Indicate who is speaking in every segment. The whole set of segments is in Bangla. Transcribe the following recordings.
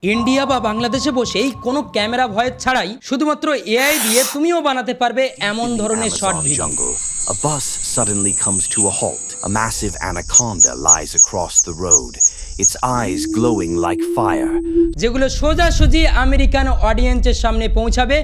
Speaker 1: ইন্ডিয়া বা বাংলাদেশে বসেই কোনো ক্যামেরা ভয়েস ছাড়াই শুধুমাত্র এআই দিয়ে তুমিও বানাতে পারবে এমন
Speaker 2: In the
Speaker 1: ধরনের short
Speaker 2: Amazon
Speaker 1: video.
Speaker 2: jungle, a bus suddenly comes to a halt. A massive anaconda lies across the road, its eyes glowing like fire.
Speaker 1: যেগুলো সোজাসুজি আমেরিকান অডিয়েন্সের সামনে পৌঁছাবে,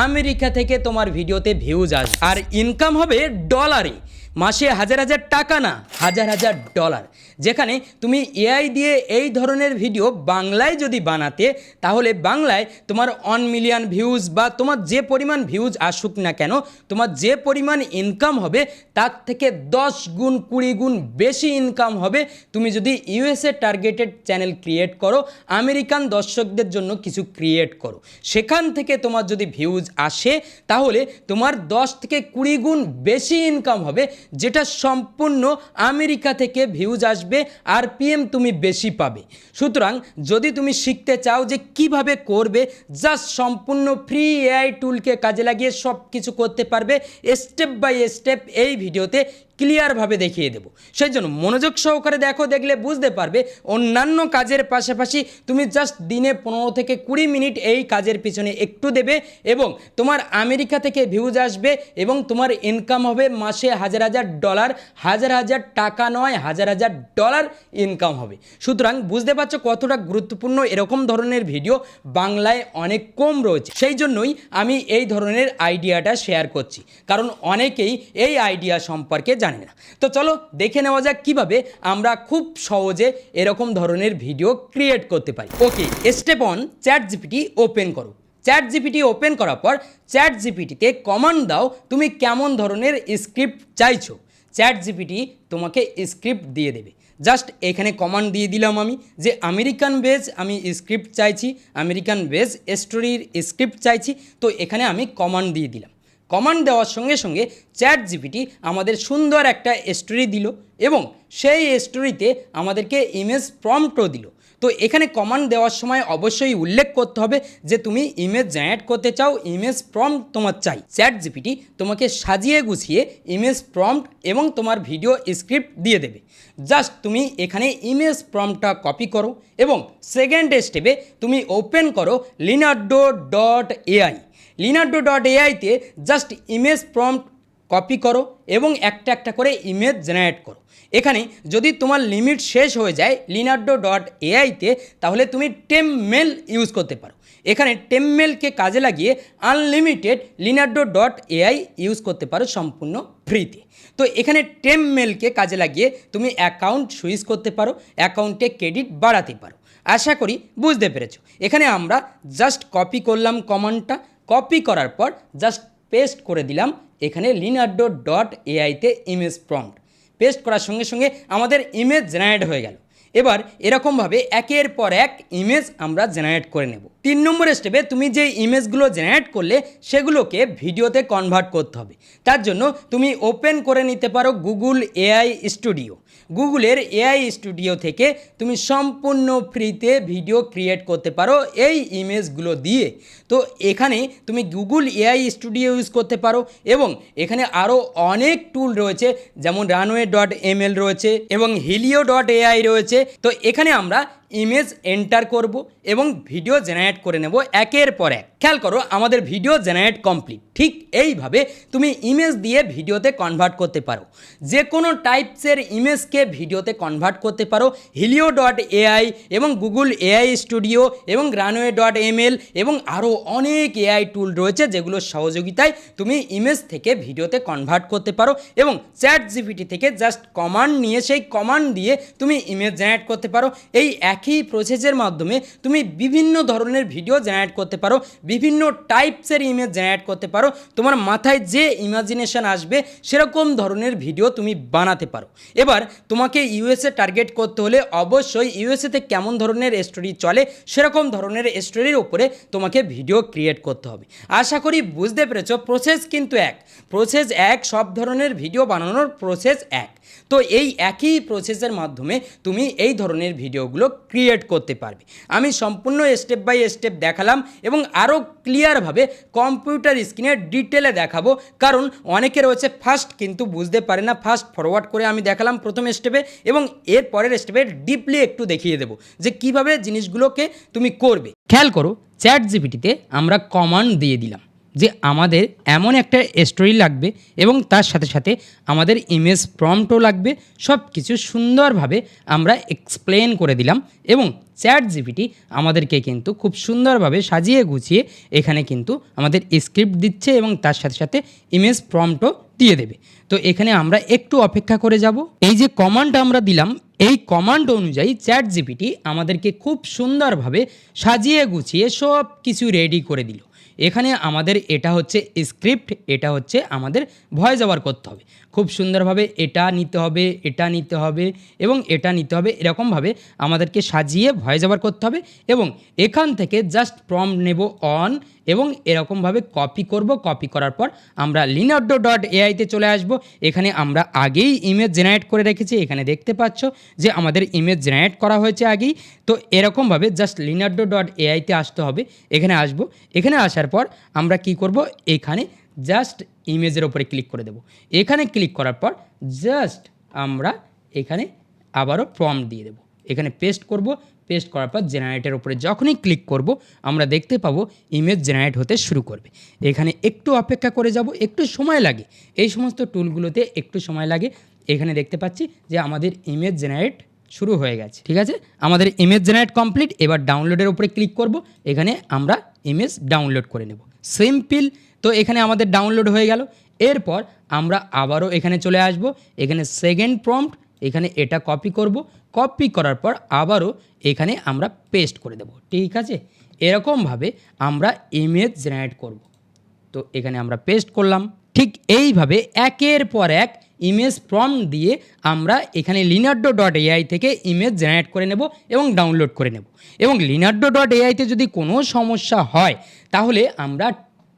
Speaker 1: আমেরিকা থেকে তোমার ভিডিওতে ভিউজ আসবে আর ইনকাম হবে ডলারে, মাসে হাজার হাজার টাকা না, হাজার হাজার ডলার। যেখানে তুমি এআই দিয়ে এই ধরনের ভিডিও বাংলায় যদি বানাতে, তাহলে বাংলায় তোমার 1 মিলিয়ন ভিউজ বা তোমার যে পরিমাণ ভিউজ আসুক না কেন, তোমার যে পরিমাণ ইনকাম হবে তার থেকে 10 গুণ 20 গুণ বেশি ইনকাম হবে তুমি যদি ইউএসএ টার্গেটেড চ্যানেল ক্রিয়েট করো, আমেরিকান দর্শকদের জন্য কিছু ক্রিয়েট করো। সেখান থেকে তোমার যদি ভিউজ আসে, তাহলে তোমার 10 থেকে 20 গুণ বেশি ইনকাম হবে, যেটা সম্পূর্ণ আমেরিকা থেকে ভিউজ আসবে, আরপিএম তুমি বেশি পাবে। সুতরাং যদি তুমি শিখতে চাও যে কিভাবে করবে, জাস্ট সম্পূর্ণ ফ্রি এআই টুলকে কাজে লাগিয়ে সব কিছু করতে পারবে, স্টেপ বাই স্টেপ এই ভিডিওতে ক্লিয়ারভাবে দেখিয়ে দেবো। সেই জন্য মনোযোগ সহকারে দেখো, দেখলে বুঝতে পারবে অন্যান্য কাজের পাশাপাশি তুমি জাস্ট দিনে 15 থেকে 20 মিনিট এই কাজের পিছনে একটু দেবে এবং তোমার আমেরিকা থেকে ভিউজ আসবে এবং তোমার ইনকাম হবে মাসে হাজার হাজার ডলার, হাজার হাজার টাকা নয়, হাজার হাজার ডলার ইনকাম হবে। সুতরাং বুঝতে পারছো কতটা গুরুত্বপূর্ণ। এরকম ধরনের ভিডিও বাংলায় অনেক কম রয়েছে, সেই জন্যই আমি এই ধরনের আইডিয়াটা শেয়ার করছি, কারণ অনেকেই এই আইডিয়া সম্পর্কে জানে না। তো চলো দেখে নেওয়া যাক কিভাবে আমরা খুব সহজে এরকম ধরনের ভিডিও ক্রিয়েট করতে পারি। ওকে, স্টেপ 1, চ্যাট জিপিটি ওপেন করো। চ্যাট জিপিটি ওপেন করার পর চ্যাট জিপিটিতে কমান্ড দাও তুমি কেমন ধরনের স্ক্রিপ্ট চাইছো। চ্যাট জিপিটি তোমাকে স্ক্রিপ্ট দিয়ে দেবে। জাস্ট এখানে কমান্ড দিয়ে দিলাম আমি যে আমেরিকান বেজ আমি স্ক্রিপ্ট চাইছি, আমেরিকান বেজ স্টোরির স্ক্রিপ্ট চাইছি। তো এখানে আমি কমান্ড দিয়ে দিলাম। কমান্ড দেওয়ার সঙ্গে সঙ্গে চ্যাট জিপিটি আমাদের সুন্দর একটা স্টোরি দিল এবং সেই স্টোরিতে আমাদেরকে ইমেজ প্রম্পটও দিল। তো এখানে কমান্ড দেওয়ার সময় অবশ্যই উল্লেখ করতে হবে যে তুমি ইমেজ জেনারেট করতে চাও, ইমেজ প্রম্পট তোমার চাই। চ্যাট জিপিটি তোমাকে সাজিয়ে গুছিয়ে ইমেজ প্রম্পট এবং তোমার ভিডিও স্ক্রিপ্ট দিয়ে দেবে। জাস্ট তুমি এখানে ইমেজ প্রম্পটটা কপি করো এবং সেকেন্ড স্টেপে তুমি ওপেন করো লিনার্ডো.এআই। লিনার্ডো.এআইতে জাস্ট ইমেজ প্রম্পট কপি করো এবং একটা একটা করে ইমেজ জেনারেট করো। এখানে যদি তোমার লিমিট শেষ হয়ে যায় লিনার্ডো.এআইতে, তাহলে তুমি টেমমেল ইউজ করতে পারো। এখানে টেমমেলকে কাজে লাগিয়ে আনলিমিটেড লিনার্ডো.এআই ইউজ করতে পারো সম্পূর্ণ ফ্রিতে। তো এখানে টেমমেলকে কাজে লাগিয়ে তুমি অ্যাকাউন্ট সুইচ করতে পারো, অ্যাকাউন্টে ক্রেডিট বাড়াতে পারো। আশা করি বুঝতে পেরেছো। এখানে আমরা জাস্ট কপি করলাম কমান্ডটা, কপি করার পর জাস্ট পেস্ট করে দিলাম এখানে লিনার্ডো.এআইতে ইমেজ প্রম্পট। পেস্ট করার সঙ্গে সঙ্গে আমাদের ইমেজ জেনারেট হয়ে গেল। এবার এরকমভাবে একের পর এক ইমেজ আমরা জেনারেট করে নেব। 3 নম্বর স্টেপে তুমি যে ইমেজগুলো জেনারেট করলে সেগুলোকে ভিডিওতে কনভার্ট করতে হবে। তার জন্য তুমি ওপেন করে নিতে পারো গুগল এআই স্টুডিও। গুগলের এআই স্টুডিও থেকে তুমি সম্পূর্ণ ফ্রিতে ভিডিও ক্রিয়েট করতে পারো এই ইমেজগুলো দিয়ে। তো এখানে তুমি গুগল এআই স্টুডিও ইউজ করতে পারো এবং এখানে আরও অনেক টুল রয়েছে, যেমন runway.ml রয়েছে এবং helio.ai রয়েছে। তো এখানে আমরা ইমেজ এন্টার করব এবং ভিডিও জেনারেট করে নেব একের পর এক। খেয়াল করো আমাদের ভিডিও জেনারেট কমপ্লিট। ঠিক এইভাবে তুমি ইমেজ দিয়ে ভিডিওতে কনভার্ট করতে পারো, যে কোনো টাইপসের ইমেজকে ভিডিওতে কনভার্ট করতে পারো। helio.ai এবং গুগল এআই স্টুডিও এবং runway.ml এবং আরও অনেক এআই টুল রয়েছে যেগুলোর সহযোগিতায় তুমি ইমেজ থেকে ভিডিওতে কনভার্ট করতে পারো এবং চ্যাট জিপিটি থেকে জাস্ট কমান্ড নিয়ে সেই কমান্ড দিয়ে তুমি ইমেজ জেনারেট করতে পারো। এই একই প্রসেসের মাধ্যমে তুমি বিভিন্ন ধরনের ভিডিও জেনারেট করতে পারো, বিভিন্ন টাইপসের ইমেজ জেনারেট করতে পারো। তোমার মাথায় যে ইমাজিনেশন আসবে সেরকম ধরনের ভিডিও তুমি বানাতে পারো। এবার তোমাকে ইউএসএ টার্গেট করতে হলে অবশ্যই ইউএসএতে কেমন ধরনের স্টোরি চলে সেরকম ধরনের স্টোরির উপরে তোমাকে ভিডিও ক্রিয়েট করতে হবে। আশা করি বুঝতে পেরেছো। প্রসেস কিন্তু এক, প্রসেস এক, সব ধরনের ভিডিও বানানোর প্রসেস এক। তো এই একই প্রসেসের মাধ্যমে তুমি এই ধরনের ভিডিওগুলো ক্রিয়েট করতে পারবে। আমি সম্পূর্ণ স্টেপ বাই স্টেপ দেখালাম এবং আরও ক্লিয়ারভাবে কম্পিউটার স্ক্রিনে ডিটেলে দেখাবো, কারণ অনেকে রয়েছে ফার্স্ট কিন্তু বুঝতে পারে না। ফার্স্ট ফরওয়ার্ড করে আমি দেখালাম প্রথম স্টেপে এবং এর পরের স্টেপে ডিপলি একটু দেখিয়ে দেবো যে কিভাবে জিনিসগুলোকে তুমি করবে। খেয়াল করো, চ্যাট জিপিটিতে আমরা কমান্ড দিয়ে দিলাম যে আমাদের এমন একটা স্টোরি লাগবে এবং তার সাথে সাথে আমাদের ইমেজ প্রম্পটও লাগবে, সব কিছু সুন্দরভাবে আমরা এক্সপ্লেন করে দিলাম এবং চ্যাট জিপিটি আমাদেরকে কিন্তু খুব সুন্দরভাবে সাজিয়ে গুছিয়ে এখানে কিন্তু আমাদের স্ক্রিপ্ট দিচ্ছে এবং তার সাথে সাথে ইমেজ প্রম্পটও দিয়ে দেবে। তো এখানে আমরা একটু অপেক্ষা করে যাব। এই যে কমান্ড আমরা দিলাম, এই কমান্ড অনুযায়ী চ্যাট জিপিটি আমাদেরকে খুব সুন্দরভাবে সাজিয়ে গুছিয়ে সব কিছু রেডি করে দিল। এখানে আমাদের এটা হচ্ছে স্ক্রিপ্ট, এটা হচ্ছে আমাদের ভয়েস ওভার করতে হবে। খুব সুন্দরভাবে এটা নিতে হবে, এটা নিতে হবে এবং এটা নিতে হবে, এরকমভাবে আমাদেরকে সাজিয়ে ভয়েস ওভার করতে হবে এবং এখান থেকে জাস্ট প্রম্পট নেব অন এবং এরকমভাবে কপি করব। কপি করার পর আমরা leonardo.ai-তে চলে আসব। এখানে আমরা আগেই ইমেজ জেনারেট করে রেখেছি, এখানে দেখতে পাচ্ছ যে আমাদের ইমেজ জেনারেট করা হয়েছে আগেই। তো এরকমভাবে জাস্ট leonardo.ai-তে আসতে হবে। এখানে আসব, এখানে আসার পর আমরা কি করব, এখানে জাস্ট ইমেজের ওপরে ক্লিক করে দেব। এখানে ক্লিক করার পর জাস্ট আমরা এখানে আবারও প্রম্পট দিয়ে দেব, এখানে পেস্ট করব। পেস্ট করার পর জেনারেটের উপরে যখনই ক্লিক করব আমরা দেখতে পাবো ইমেজ জেনারেট হতে শুরু করবে। এখানে একটু অপেক্ষা করে যাব, একটু সময় লাগে, এই সমস্ত টুলগুলোতে একটু সময় লাগে। এখানে দেখতে পাচ্ছি যে আমাদের ইমেজ জেনারেট শুরু হয়ে গেছে। ঠিক আছে, আমাদের ইমেজ জেনারেট কমপ্লিট। এবার ডাউনলোডের উপরে ক্লিক করব, এখানে আমরা ইমেজ ডাউনলোড করে নেব। সিম্পল। তো এখানে আমাদের ডাউনলোড হয়ে গেল। এরপর আমরা আবারও এখানে চলে আসব, এখানে সেকেন্ড প্রম্পট, এখানে এটা কপি করব। কপি করার পর আবারও এখানে আমরা পেস্ট করে দেব। ঠিক আছে, এরকমভাবে আমরা ইমেজ জেনারেট করব। তো এখানে আমরা পেস্ট করলাম। ঠিক এইভাবে একের পর এক ইমেজ প্রম্পট দিয়ে আমরা এখানে leonardo.ai থেকে ইমেজ জেনারেট করে নেব এবং ডাউনলোড করে নেব। এবং leonardo.ai-তে যদি কোনো সমস্যা হয় তাহলে আমরা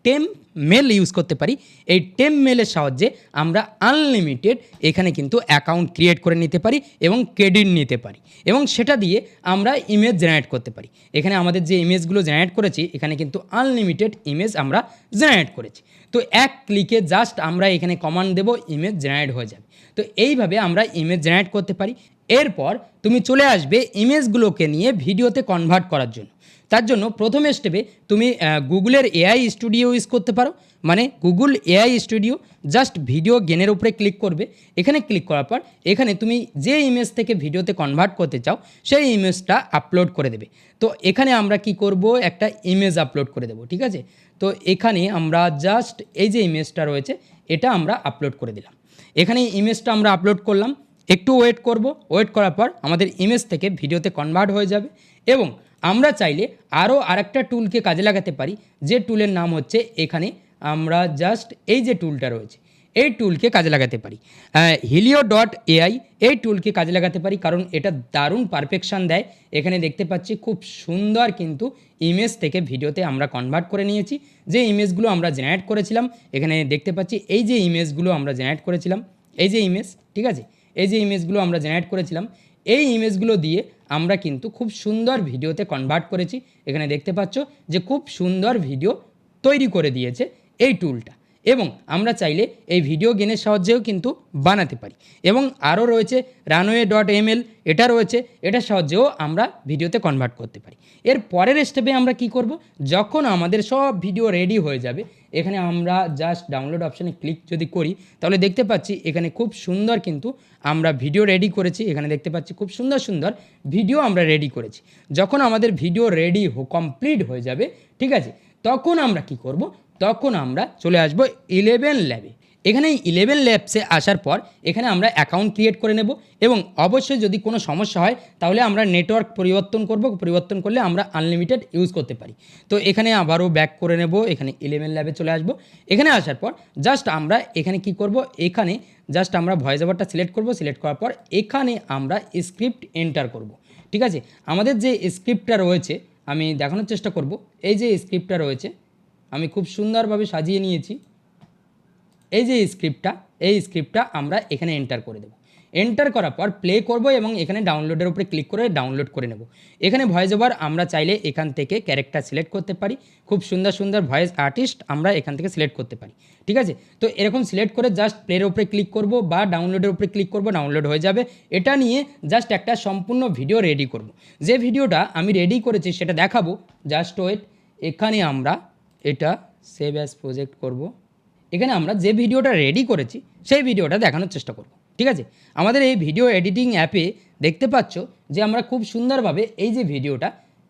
Speaker 1: টেম্প মেল ইউজ করতে পারি। এই টেম্প মেলের সাহায্যে আমরা আনলিমিটেড এখানে কিন্তু অ্যাকাউন্ট ক্রিয়েট করে নিতে পারি এবং ক্রেডিট নিতে পারি এবং সেটা দিয়ে আমরা ইমেজ জেনারেট করতে পারি। এখানে আমাদের যে ইমেজগুলো জেনারেট করেছি এখানে কিন্তু আনলিমিটেড ইমেজ আমরা জেনারেট করেছি। তো এক ক্লিকে জাস্ট আমরা এখানে কমান্ড দেব, ইমেজ জেনারেট হয়ে যাবে। তো এইভাবে আমরা ইমেজ জেনারেট করতে পারি। এরপর তুমি চলে আসবে ইমেজগুলোকে নিয়ে ভিডিওতে কনভার্ট করার জন্য। তার জন্য প্রথম স্টেপে তুমি গুগলের এআই স্টুডিও ইউজ করতে পারো। মানে Google AI Studio, just video গেনের উপরে ক্লিক করবে। এখানে ক্লিক করার পর এখানে তুমি যে ইমেজ থেকে ভিডিওতে কনভার্ট করতে চাও সেই ইমেজটা আপলোড করে দেবে। তো এখানে আমরা কি করব, একটা ইমেজ আপলোড করে দেব। ঠিক আছে, তো এখানে আমরা জাস্ট এই যে ইমেজটা রয়েছে এটা আমরা আপলোড করে দিলাম। এখানে ইমেজটা আমরা আপলোড করলাম, একটু ওয়েট করব। ওয়েট করার পর আমাদের ইমেজ থেকে ভিডিওতে কনভার্ট হয়ে যাবে এবং আমরা চাইলে আরও আরেকটা টুলকে কাজে লাগাতে পারি, যে টুলের নাম হচ্ছে, এখানে আমরা জাস্ট এই যে টুলটা রয়েছে এই টুলকে কাজে লাগাতে পারি। helio.ai এই টুলকে কাজে লাগাতে পারি, কারণ এটা দারুণ পারফেকশান দেয়। এখানে দেখতে পাচ্ছি খুব সুন্দর কিন্তু ইমেজ থেকে ভিডিওতে আমরা কনভার্ট করে নিয়েছি। যে ইমেজগুলো আমরা জেনারেট করেছিলাম এখানে দেখতে পাচ্ছি, এই যে ইমেজগুলো আমরা জেনারেট করেছিলাম, এই যে ইমেজ, ঠিক আছে, এই যে ইমেজগুলো আমরা জেনারেট করেছিলাম, এই ইমেজগুলো দিয়ে আমরা কিন্তু খুব সুন্দর ভিডিওতে কনভার্ট করেছি। এখানে দেখতে পাচ্ছ যে খুব সুন্দর ভিডিও তৈরি করে দিয়েছে এই টুলটা। এবং আমরা চাইলে এই ভিডিও গেনের সাহায্যেও কিন্তু বানাতে পারি। এবং আরও রয়েছে runway.ml, এটা রয়েছে, এটার সাহায্যেও আমরা ভিডিওতে কনভার্ট করতে পারি। এর পরের স্টেপে আমরা কি করব, যখন আমাদের সব ভিডিও রেডি হয়ে যাবে এখানে আমরা জাস্ট ডাউনলোড অপশানে ক্লিক যদি করি তাহলে দেখতে পাচ্ছি এখানে খুব সুন্দর কিন্তু আমরা ভিডিও রেডি করেছি। এখানে দেখতে পাচ্ছি খুব সুন্দর সুন্দর ভিডিও আমরা রেডি করেছি। যখন আমাদের ভিডিও রেডি কমপ্লিট হয়ে যাবে, ঠিক আছে, তখন আমরা কি করব, তখন আমরা চলে আসব 11 ল্যাবে। এখানে 11 ল্যাবসে আসার পর এখানে আমরা অ্যাকাউন্ট ক্রিয়েট করে নেব এবং অবশ্যই যদি কোনো সমস্যা হয় তাহলে আমরা নেটওয়ার্ক পরিবর্তন করব। পরিবর্তন করলে আমরা আনলিমিটেড ইউজ করতে পারি। তো এখানে আবারও ব্যাক করে নেব, এখানে 11 ল্যাবে চলে আসব। এখানে আসার পর জাস্ট আমরা এখানে কি করব, এখানে জাস্ট আমরা ভয়েস ওভারটা সিলেক্ট করব। সিলেক্ট করার পর এখানে আমরা স্ক্রিপ্ট এন্টার করব। ঠিক আছে, আমাদের যে স্ক্রিপ্টটা রয়েছে আমি দেখানোর চেষ্টা করব। এই যে স্ক্রিপ্টটা রয়েছে আমি খুব সুন্দরভাবে সাজিয়ে নিয়েছি। এই যে স্ক্রিপ্টটা, এই স্ক্রিপ্টটা আমরা এখানে এন্টার করে দেব। এন্টার করার পর প্লে করব এবং এখানে ডাউনলোডের উপরে ক্লিক করে ডাউনলোড করে নেব। এখানে ভয়েস ওভার আমরা চাইলে এখান থেকে ক্যারেক্টার সিলেক্ট করতে পারি, খুব সুন্দর সুন্দর ভয়েস আর্টিস্ট আমরা এখান থেকে সিলেক্ট করতে পারি, ঠিক আছে। তো এরকম সিলেক্ট করে জাস্ট প্লের উপরে ক্লিক করব বা ডাউনলোডের উপরে ক্লিক করব, ডাউনলোড হয়ে যাবে। এটা নিয়ে জাস্ট একটা সম্পূর্ণ ভিডিও রেডি করব। যে ভিডিওটা আমি রেডি করেছি সেটা দেখাবো, জাস্ট ওয়েট। এখানে আমরা এটা সেভ অ্যাজ প্রজেক্ট করব। এখানে আমরা যে ভিডিওটা রেডি করেছি সেই ভিডিওটা দেখানোর চেষ্টা করব, ঠিক আছে। আমাদের এই ভিডিও এডিটিং অ্যাপে দেখতে পাচ্ছ যে আমরা খুব সুন্দরভাবে এই যে ভিডিওটা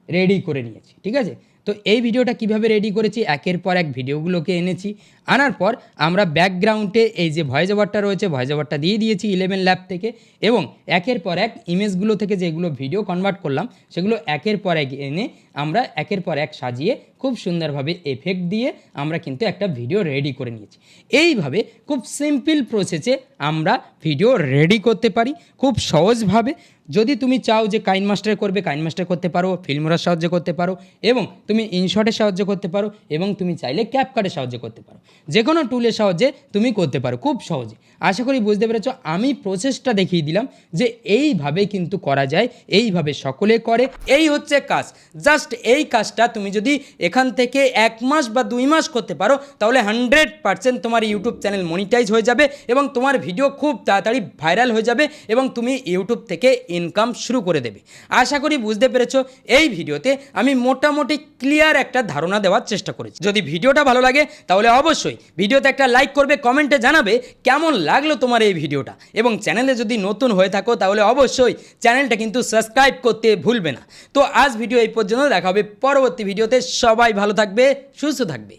Speaker 1: রেডি করে নিয়েছি, ঠিক আছে। তো এই ভিডিওটা কিভাবে রেডি করেছি, একের পর এক ভিডিওগুলোকে এনেছি, আনার পর আমরা ব্যাকগ্রাউন্ডে এই যে ভয়েস ওভারটা রয়েছে ভয়েস ওভারটা দিয়ে দিয়েছি 11 ল্যাব থেকে, এবং একের পর এক ইমেজগুলো থেকে যেগুলো ভিডিও কনভার্ট করলাম সেগুলো একের পর এক এনে আমরা একের পর এক সাজিয়ে খুব সুন্দরভাবে এফেক্ট দিয়ে আমরা কিন্তু একটা ভিডিও রেডি করে নিয়েছি। এইভাবে খুব সিম্পল প্রসেসে আমরা ভিডিও রেডি করতে পারি খুব সহজভাবে। যদি তুমি চাও যে কাইনমাস্টার করবে, কাইনমাস্টার করতে পারো, ফিল্মোরার সাহায্যে করতে পারো, এবং তুমি ইনশটের সাহায্য করতে পারো, এবং তুমি চাইলে ক্যাপকাটের সাহায্যে করতে পারো, যে কোনো টুলের সাহায্যে তুমি করতে পারো খুব সহজে। আশা করি বুঝতে পেরেছো। আমি প্রসেসটা দেখিয়ে দিলাম যে এইভাবে কিন্তু করা যায়, এইভাবে সকলে করে। এই হচ্ছে কাজ। জাস্ট এই কাজটা তুমি যদি এখান থেকে 1 মাস বা 2 মাস করতে পারো তাহলে 100% তোমার ইউটিউব চ্যানেল মনিটাইজ হয়ে যাবে এবং তোমার ভিডিও খুব তাড়াতাড়ি ভাইরাল হয়ে যাবে এবং তুমি ইউটিউব থেকে ইনকাম শুরু করে দেবে। আশা করি বুঝতে পেরেছো। এই ভিডিওতে আমি মোটামুটি ক্লিয়ার একটা ধারণা দেওয়ার চেষ্টা করেছি। যদি ভিডিওটা ভালো লাগে তাহলে অবশ্যই ভিডিওতে একটা লাইক করবে, কমেন্টে জানাবে কেমন লাগলো তোমার এই ভিডিওটা, এবং চ্যানেলে যদি নতুন হয়ে থাকো তাহলে অবশ্যই চ্যানেলটা কিন্তু সাবস্ক্রাইব করতে ভুলবে না। তো আজ ভিডিও এই পর্যন্ত, দেখা হবে পরবর্তী ভিডিওতে। সবাই ভালো থাকবে, সুস্থ থাকবে।